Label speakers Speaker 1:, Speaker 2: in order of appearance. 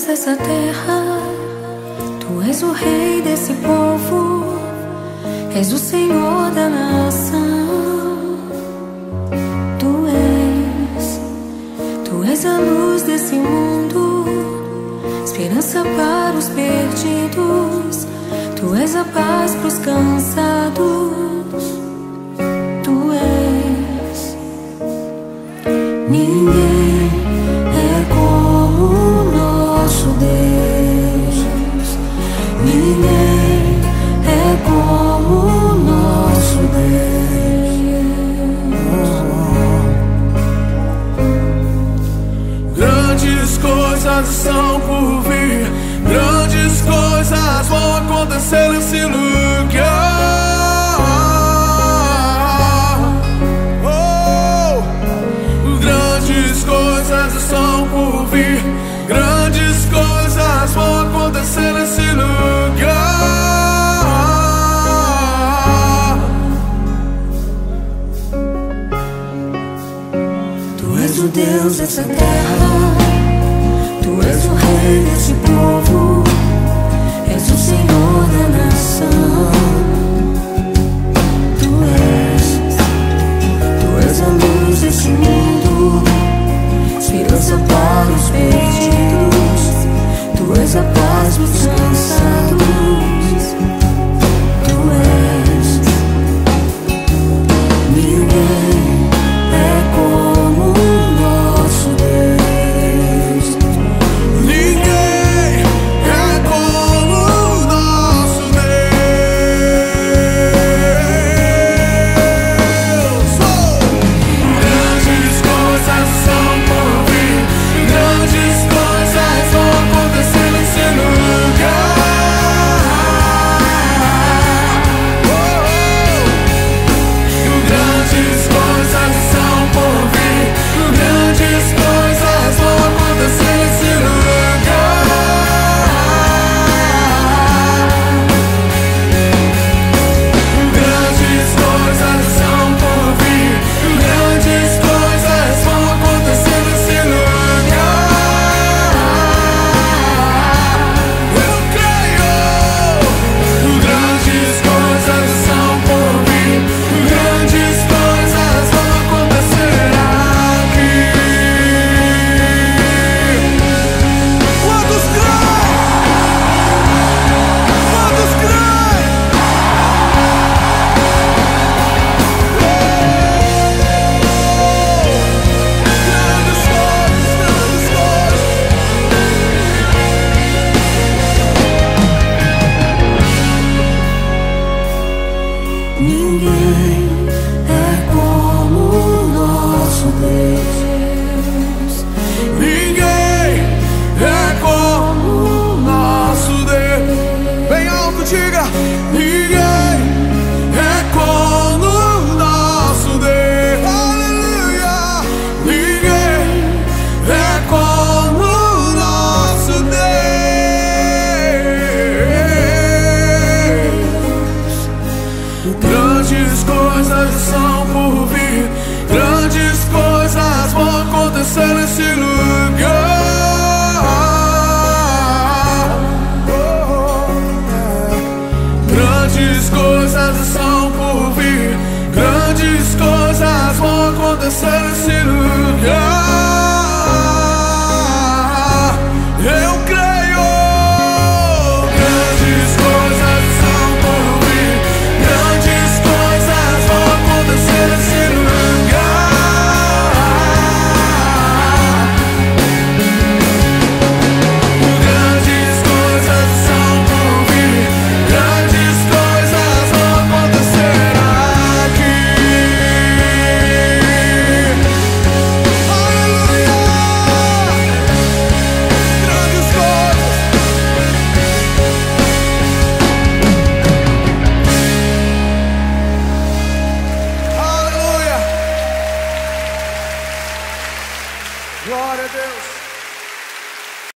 Speaker 1: Deus dessa terra, Tu és o Rei desse povo, és o Senhor da nação. Tu és a luz desse mundo, esperança para os perdidos. Tu és a paz para os cansados. Tu és. Ninguém é como o nosso Deus. Ninguém é como o nosso Deus.
Speaker 2: Grandes coisas estão por vir, grandes coisas vão acontecer nesse lugar. Grandes coisas estão por vir, grandes coisas vão acontecer nesse lugar.
Speaker 1: Tu és o Deus dessa terra, Tu és o Rei desse povo, és o Senhor da nação. Tu és a luz desse mundo, esperança para os perdidos. Tu és a paz dos cansados. Tu és. Ninguém é como o nosso Deus.
Speaker 2: Ninguém é como o nosso Deus. Grandes coisas são por vir, grandes coisas vão acontecer nesse lugar. Grandes coisas são por vir, grandes coisas vão acontecer nesse lugar. Grandes coisas são por vir, grandes coisas vão acontecer nesse lugar. Eu creio. Grandes coisas são por vir, grandes coisas vão acontecer aqui. Quantos creem? Quantos creem? Grandes coisas, grandes coisas.
Speaker 1: Ninguém é como o nosso Deus.
Speaker 2: Ninguém é como o nosso Deus. Bem alto, diga. Ninguém é como o nosso Deus. Aleluia. Ninguém é como o nosso Deus. Grandes coisas são por vir, grandes coisas vão acontecer nesse lugar. Grandes coisas são por vir, grandes coisas vão acontecer